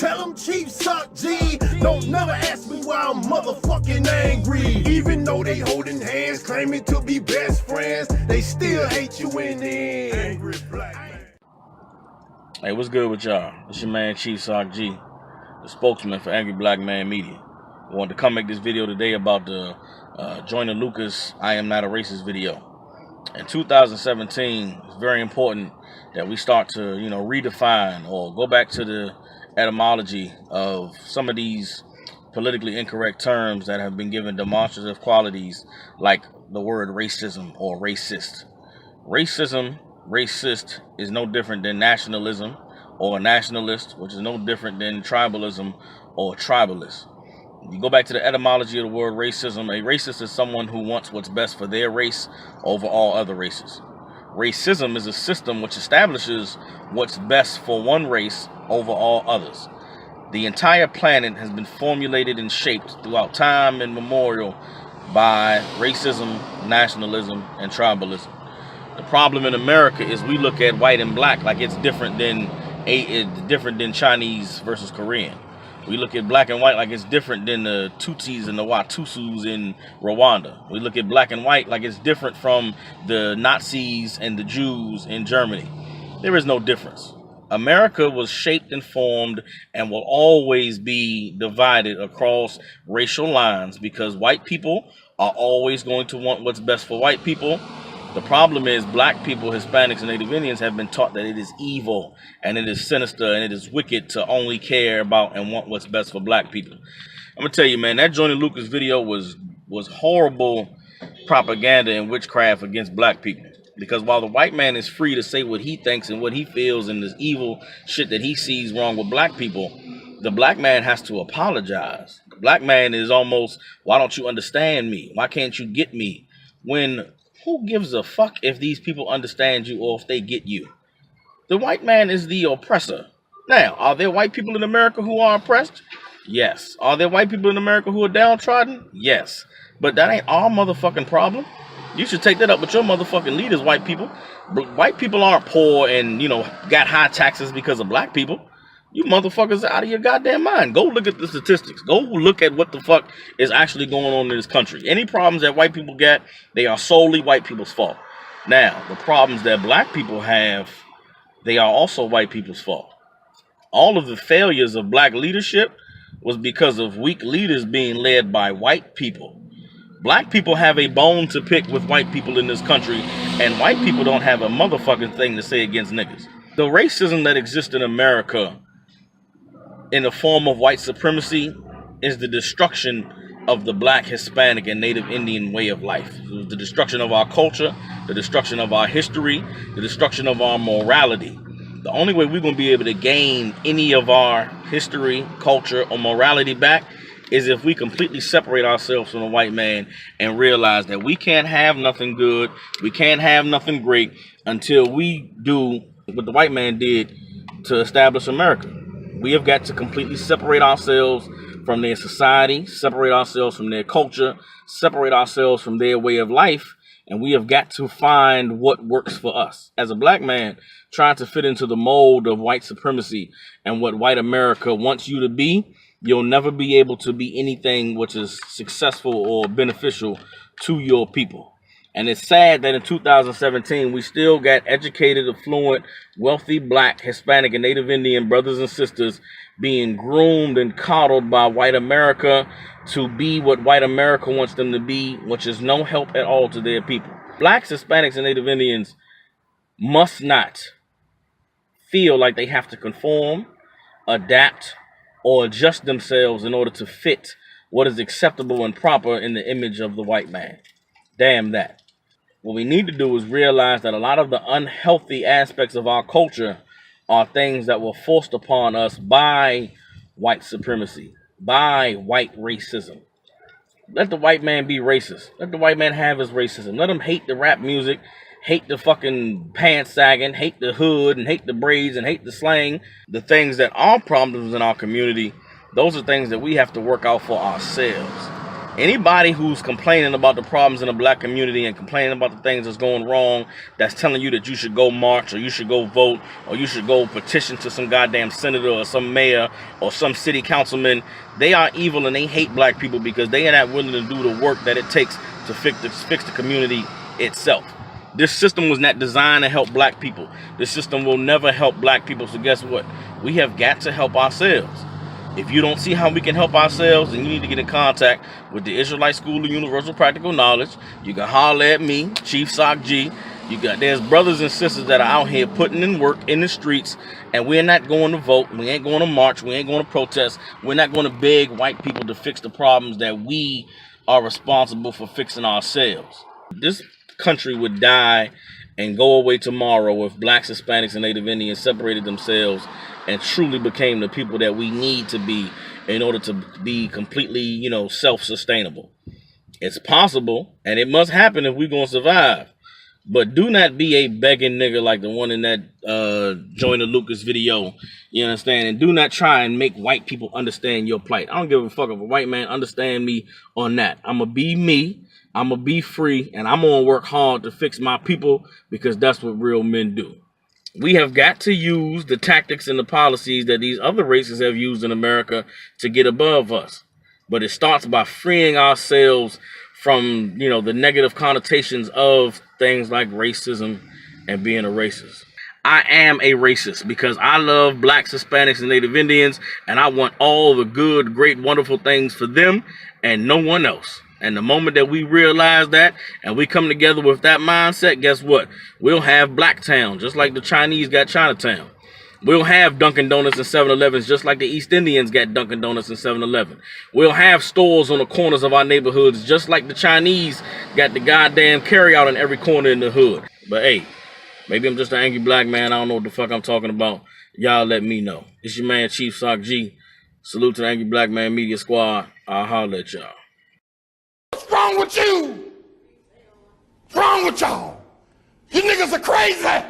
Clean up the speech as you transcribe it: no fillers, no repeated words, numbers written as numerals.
Tell them Chief suck G. Don't never ask me why I'm motherfucking angry. Even though they holding hands, claiming to be best friends, they still hate you in the end. Angry black man. Hey, what's good with y'all? It's your man Chief Sock G, the spokesman for Angry Black Man Media. I wanted to come make this video today about the Joyner Lucas I Am Not a Racist video. In 2017, it's very important that we start to, redefine or go back to the etymology of some of these politically incorrect terms that have been given demonstrative qualities like the word racism or racist. Racism, racist is no different than nationalism or nationalist, which is no different than tribalism or tribalist. You go back to the etymology of the word racism. A racist is someone who wants what's best for their race over all other races. Racism is a system which establishes what's best for one race over all others. The entire planet has been formulated and shaped throughout time immemorial by racism, nationalism, and tribalism. The problem in America is we look at white and black like it's different than Chinese versus Korean. We look at black and white like it's different than the Tutsis and the Watusus in Rwanda. We look at black and white like it's different from the Nazis and the Jews in Germany. There is no difference. America was shaped and formed and will always be divided across racial lines because white people are always going to want what's best for white people. The problem is black people, Hispanics, and Native Indians have been taught that it is evil and it is sinister and it is wicked to only care about and want what's best for black people. I'm gonna tell you, man, that Joyner Lucas video was horrible propaganda and witchcraft against black people. Because while the white man is free to say what he thinks and what he feels and this evil shit that he sees wrong with black people, the black man has to apologize. The black man is almost, why don't you understand me? Why can't you get me? When who gives a fuck if these people understand you or if they get you? The white man is the oppressor. Now, are there white people in America who are oppressed? Yes. Are there white people in America who are downtrodden? Yes. But that ain't our motherfucking problem. You should take that up with your motherfucking leaders, white people. White people aren't poor and, got high taxes because of black people. You motherfuckers are out of your goddamn mind. Go look at the statistics. Go look at what the fuck is actually going on in this country. Any problems that white people get, they are solely white people's fault. Now, the problems that black people have, they are also white people's fault. All of the failures of black leadership was because of weak leaders being led by white people. Black people have a bone to pick with white people in this country, and white people don't have a motherfucking thing to say against niggas. The racism that exists in America in the form of white supremacy is the destruction of the black, Hispanic, and Native Indian way of life. The destruction of our culture, the destruction of our history, the destruction of our morality. The only way we're going to be able to gain any of our history, culture, or morality back is if we completely separate ourselves from the white man and realize that we can't have nothing good, we can't have nothing great until we do what the white man did to establish America. We have got to completely separate ourselves from their society, separate ourselves from their culture, separate ourselves from their way of life, and we have got to find what works for us. As a black man, trying to fit into the mold of white supremacy and what white America wants you to be, you'll never be able to be anything which is successful or beneficial to your people. And it's sad that in 2017, we still got educated, affluent, wealthy black, Hispanic, and Native Indian brothers and sisters being groomed and coddled by white America to be what white America wants them to be, which is no help at all to their people. Blacks, Hispanics, and Native Indians must not feel like they have to conform, adapt, or adjust themselves in order to fit what is acceptable and proper in the image of the white man. Damn that. What we need to do is realize that a lot of the unhealthy aspects of our culture are things that were forced upon us by white supremacy, by white racism. Let the white man be racist. Let the white man have his racism. Let him hate the rap music, hate the fucking pants sagging, hate the hood, and hate the braids, and hate the slang. The things that are problems in our community, those are things that we have to work out for ourselves. Anybody who's complaining about the problems in the black community and complaining about the things that's going wrong, that's telling you that you should go march or you should go vote or you should go petition to some goddamn senator or some mayor or some city councilman, they are evil and they hate black people because they are not willing to do the work that it takes to fix the community itself. This system was not designed to help black people. This system will never help black people. So guess what? We have got to help ourselves. If you don't see how we can help ourselves, then you need to get in contact with the Israelite School of Universal Practical Knowledge. You can holler at me, Chief Sock G. There's brothers and sisters that are out here putting in work in the streets, and we're not going to vote. We ain't going to march. We ain't going to protest. We're not going to beg white people to fix the problems that we are responsible for fixing ourselves. This country would die and go away tomorrow if blacks, Hispanics, and Native Indians separated themselves and truly became the people that we need to be in order to be completely, self-sustainable. It's possible, and it must happen if we're going to survive. But do not be a begging nigga like the one in that Joyner Lucas video, you understand? And do not try and make white people understand your plight. I don't give a fuck if a white man understand me or not. I'm going to be me, I'm going to be free, and I'm going to work hard to fix my people because that's what real men do. We have got to use the tactics and the policies that these other races have used in America to get above us. But it starts by freeing ourselves from, the negative connotations of things like racism and being a racist. I am a racist because I love blacks, Hispanics, and Native Indians, and I want all the good, great, wonderful things for them and no one else. And the moment that we realize that and we come together with that mindset, guess what? We'll have Blacktown, just like the Chinese got Chinatown. We'll have Dunkin' Donuts and 7-Elevens, just like the East Indians got Dunkin' Donuts and 7-Eleven. We'll have stores on the corners of our neighborhoods, just like the Chinese got the goddamn carryout in every corner in the hood. But hey, maybe I'm just an angry black man. I don't know what the fuck I'm talking about. Y'all let me know. It's your man, Chief Sock G. Salute to the Angry Black Man Media Squad. I'll holler at y'all. What's wrong with you? What's wrong with y'all? You niggas are crazy.